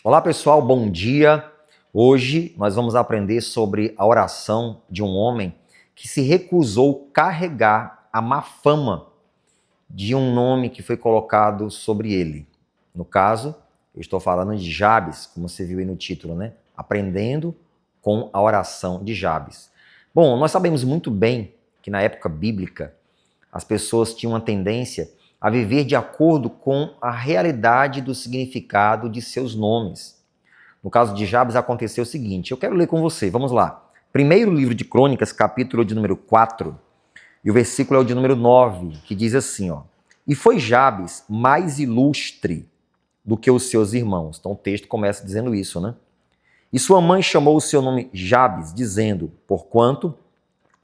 Olá pessoal, bom dia. Hoje nós vamos aprender sobre a oração de um homem que se recusou carregar a má fama de um nome que foi colocado sobre ele. No caso, eu estou falando de Jabes, como você viu aí no título, né? Aprendendo com a oração de Jabes. Bom, nós sabemos muito bem que na época bíblica as pessoas tinham uma tendência a viver de acordo com a realidade do significado de seus nomes. No caso de Jabes aconteceu o seguinte, eu quero ler com você, vamos lá. Primeiro livro de Crônicas, capítulo de número 4, e o versículo é o de número 9, que diz assim, ó: E foi Jabes mais ilustre do que os seus irmãos. Então o texto começa dizendo isso, né? E sua mãe chamou o seu nome Jabes, dizendo, porquanto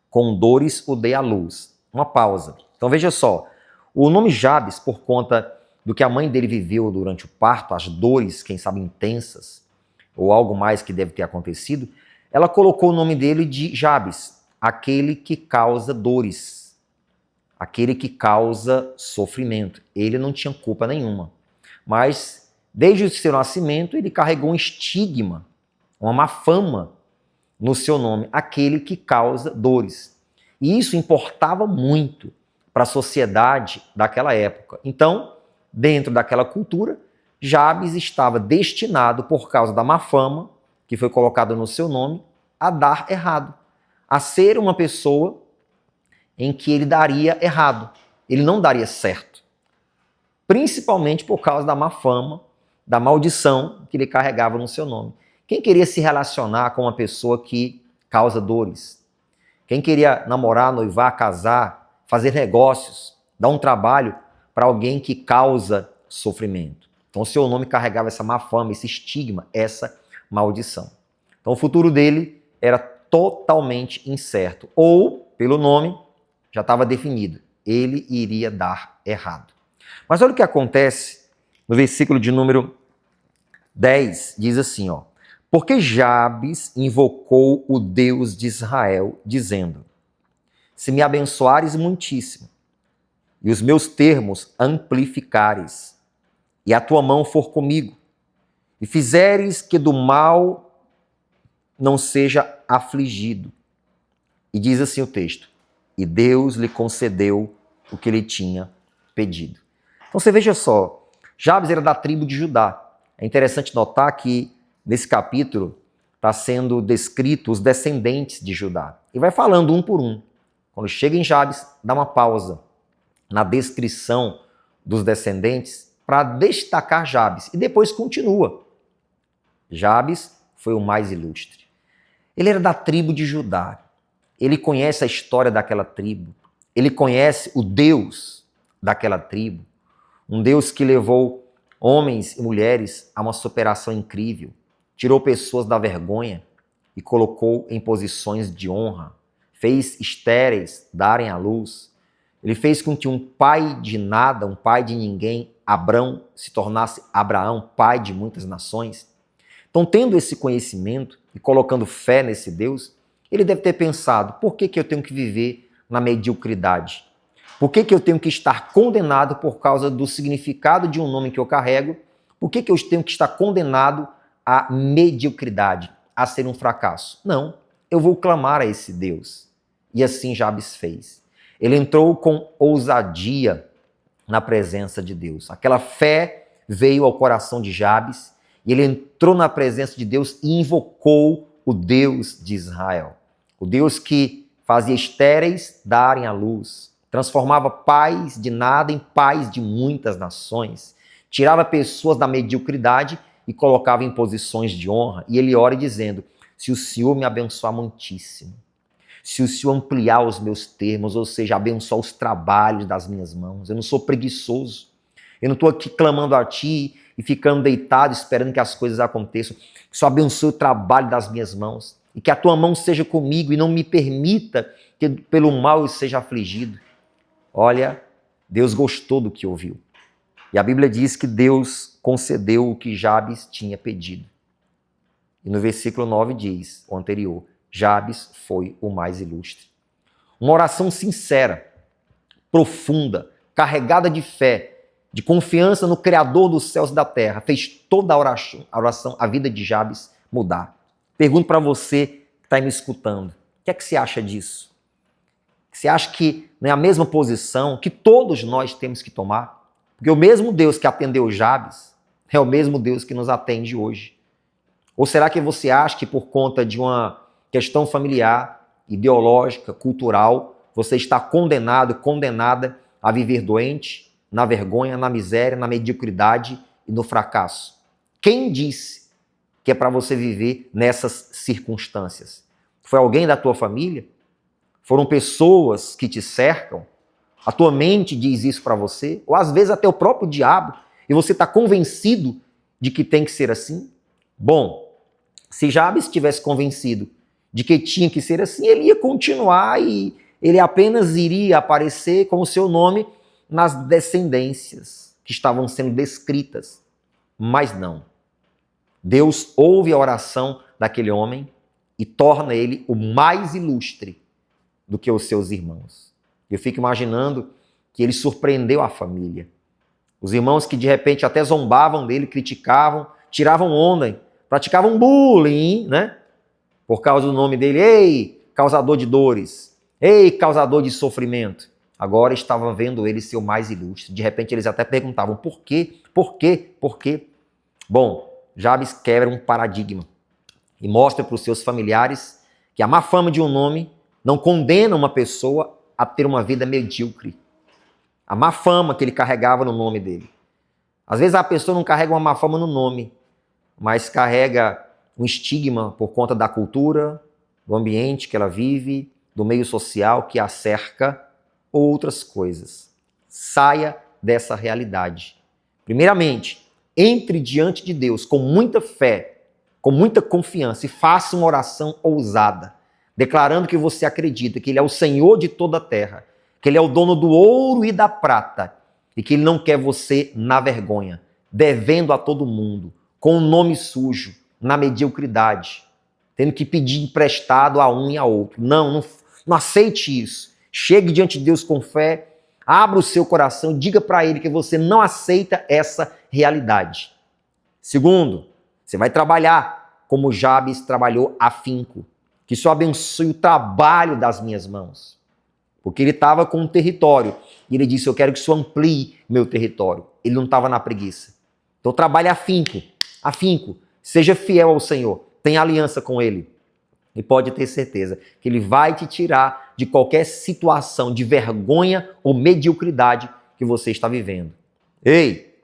com dores o dei à luz. Uma pausa. Então veja só, o nome Jabes, por conta do que a mãe dele viveu durante o parto, as dores, quem sabe intensas, ou algo mais que deve ter acontecido, ela colocou o nome dele de Jabes, aquele que causa dores, aquele que causa sofrimento. Ele não tinha culpa nenhuma, mas desde o seu nascimento ele carregou um estigma, uma má fama no seu nome, aquele que causa dores. E isso importava muito para a sociedade daquela época. Então, dentro daquela cultura, Jabes estava destinado, por causa da má fama que foi colocada no seu nome, a dar errado, a ser uma pessoa em que ele daria errado, ele não daria certo, principalmente por causa da má fama, da maldição que ele carregava no seu nome. Quem queria se relacionar com uma pessoa que causa dores? Quem queria namorar, noivar, casar, fazer negócios, dar um trabalho para alguém que causa sofrimento? Então, o seu nome carregava essa má fama, esse estigma, essa maldição. Então, o futuro dele era totalmente incerto. Ou, pelo nome, já estava definido. Ele iria dar errado. Mas olha o que acontece no versículo de número 10. Diz assim, ó: Porque Jabes invocou o Deus de Israel, dizendo: Se me abençoares muitíssimo, e os meus termos amplificares, e a tua mão for comigo, e fizeres que do mal não seja afligido. E diz assim o texto: E Deus lhe concedeu o que ele tinha pedido. Então você veja só, Jabes era da tribo de Judá. É interessante notar que nesse capítulo está sendo descrito os descendentes de Judá. E vai falando um por um. Quando chega em Jabes, dá uma pausa na descrição dos descendentes para destacar Jabes. E depois continua. Jabes foi o mais ilustre. Ele era da tribo de Judá. Ele conhece a história daquela tribo. Ele conhece o Deus daquela tribo. Um Deus que levou homens e mulheres a uma superação incrível. Tirou pessoas da vergonha e colocou em posições de honra. Fez estéreis darem à luz. Ele fez com que um pai de nada, um pai de ninguém, Abrão, se tornasse Abraão, pai de muitas nações. Então, tendo esse conhecimento e colocando fé nesse Deus, ele deve ter pensado, por que eu tenho que viver na mediocridade? Por que eu tenho que estar condenado por causa do significado de um nome que eu carrego? Por que eu tenho que estar condenado à mediocridade, a ser um fracasso? Não, eu vou clamar a esse Deus. E assim Jabes fez. Ele entrou com ousadia na presença de Deus. Aquela fé veio ao coração de Jabes e ele entrou na presença de Deus e invocou o Deus de Israel. O Deus que fazia estéreis darem à luz, transformava pais de nada em pais de muitas nações, tirava pessoas da mediocridade e colocava em posições de honra. E ele ora dizendo: se o Senhor me abençoar muitíssimo, se o Senhor ampliar os meus termos, ou seja, abençoar os trabalhos das minhas mãos, eu não sou preguiçoso, eu não estou aqui clamando a Ti e ficando deitado esperando que as coisas aconteçam. Só abençoe o trabalho das minhas mãos e que a Tua mão seja comigo e não me permita que pelo mal eu seja afligido. Olha, Deus gostou do que ouviu. E a Bíblia diz que Deus concedeu o que Jabes tinha pedido. E no versículo 9 diz, o anterior, Jabes foi o mais ilustre. Uma oração sincera, profunda, carregada de fé, de confiança no Criador dos céus e da terra, fez toda a oração, a vida de Jabes mudar. Pergunto para você que está me escutando, o que é que você acha disso? Você acha que não é a mesma posição que todos nós temos que tomar? Porque o mesmo Deus que atendeu Jabes é o mesmo Deus que nos atende hoje. Ou será que você acha que por conta de uma questão familiar, ideológica, cultural, você está condenado, condenada a viver doente, na vergonha, na miséria, na mediocridade e no fracasso? Quem disse que é para você viver nessas circunstâncias? Foi alguém da tua família? Foram pessoas que te cercam? A tua mente diz isso para você? Ou às vezes até o próprio diabo, e você está convencido de que tem que ser assim? Bom, se Jabes estivesse convencido de que tinha que ser assim, ele ia continuar e ele apenas iria aparecer com o seu nome nas descendências que estavam sendo descritas. Mas não. Deus ouve a oração daquele homem e torna ele o mais ilustre do que os seus irmãos. Eu fico imaginando que ele surpreendeu a família. Os irmãos que de repente até zombavam dele, criticavam, tiravam onda, praticavam bullying, né? Por causa do nome dele. Ei, causador de dores. Ei, causador de sofrimento. Agora estavam vendo ele ser o mais ilustre. De repente eles até perguntavam, por quê? Por quê? Por quê? Bom, Jabes quebra um paradigma e mostra para os seus familiares que a má fama de um nome não condena uma pessoa a ter uma vida medíocre. A má fama que ele carregava no nome dele. Às vezes a pessoa não carrega uma má fama no nome, mas carrega um estigma por conta da cultura, do ambiente que ela vive, do meio social que a cerca, ou outras coisas. Saia dessa realidade. Primeiramente, entre diante de Deus com muita fé, com muita confiança e faça uma oração ousada, declarando que você acredita que Ele é o Senhor de toda a terra, que Ele é o dono do ouro e da prata e que Ele não quer você na vergonha, devendo a todo mundo, com um nome sujo, na mediocridade, tendo que pedir emprestado a um e a outro. Não aceite isso. Chegue diante de Deus com fé, abra o seu coração, diga para Ele que você não aceita essa realidade. Segundo, você vai trabalhar como Jabes trabalhou afinco. Que isso abençoe o trabalho das minhas mãos. Porque ele estava com um território. E ele disse, eu quero que isso amplie meu território. Ele não estava na preguiça. Então trabalhe afinco. Afinco. Seja fiel ao Senhor. Tenha aliança com Ele. E pode ter certeza que Ele vai te tirar de qualquer situação de vergonha ou mediocridade que você está vivendo. Ei,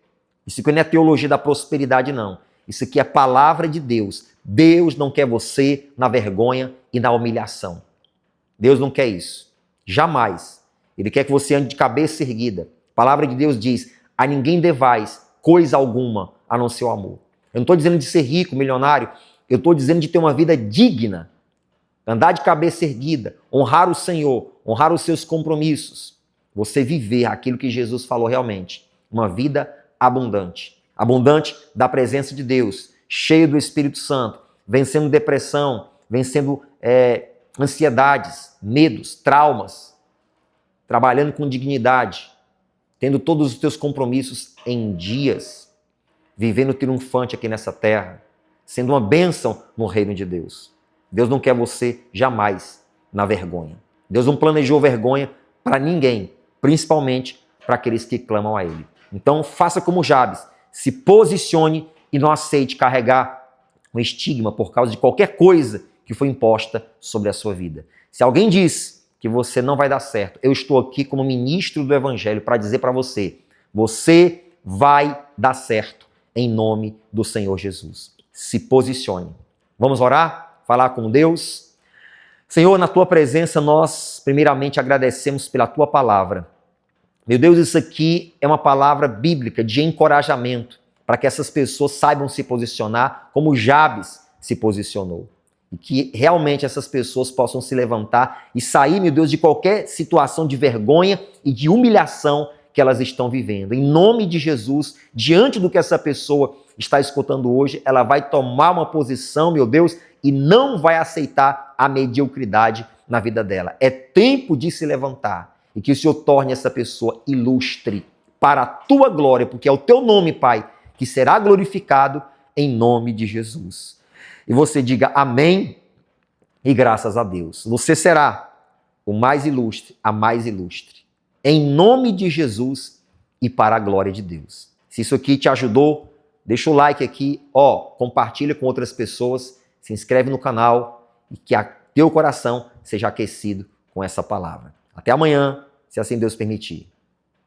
isso aqui não é teologia da prosperidade, não. Isso aqui é palavra de Deus. Deus não quer você na vergonha e na humilhação. Deus não quer isso. Jamais. Ele quer que você ande de cabeça erguida. A palavra de Deus diz, a ninguém devais coisa alguma a não ser o amor. Eu não estou dizendo de ser rico, milionário. Eu estou dizendo de ter uma vida digna. Andar de cabeça erguida. Honrar o Senhor. Honrar os seus compromissos. Você viver aquilo que Jesus falou realmente. Uma vida abundante. Abundante da presença de Deus. Cheio do Espírito Santo. Vencendo depressão. Vencendo ansiedades, medos, traumas. Trabalhando com dignidade. Tendo todos os teus compromissos em dias. Vivendo triunfante aqui nessa terra. Sendo uma bênção no reino de Deus. Deus não quer você jamais na vergonha. Deus não planejou vergonha para ninguém, principalmente para aqueles que clamam a Ele. Então faça como Jabes, se posicione e não aceite carregar um estigma por causa de qualquer coisa que foi imposta sobre a sua vida. Se alguém diz que você não vai dar certo, eu estou aqui como ministro do Evangelho para dizer para você, você vai dar certo em nome do Senhor Jesus. Se posicione. Vamos orar? Falar com Deus. Senhor, na Tua presença nós primeiramente agradecemos pela Tua palavra. Meu Deus, isso aqui é uma palavra bíblica de encorajamento para que essas pessoas saibam se posicionar como Jabes se posicionou. E que realmente essas pessoas possam se levantar e sair, meu Deus, de qualquer situação de vergonha e de humilhação que elas estão vivendo. Em nome de Jesus, diante do que essa pessoa está escutando hoje, ela vai tomar uma posição, meu Deus, e não vai aceitar a mediocridade na vida dela. É tempo de se levantar e que o Senhor torne essa pessoa ilustre para a tua glória, porque é o teu nome, Pai, que será glorificado em nome de Jesus. E você diga amém e graças a Deus. Você será o mais ilustre, a mais ilustre. Em nome de Jesus e para a glória de Deus. Se isso aqui te ajudou, deixa o like aqui, compartilha com outras pessoas, se inscreve no canal e que teu coração seja aquecido com essa palavra. Até amanhã, se assim Deus permitir.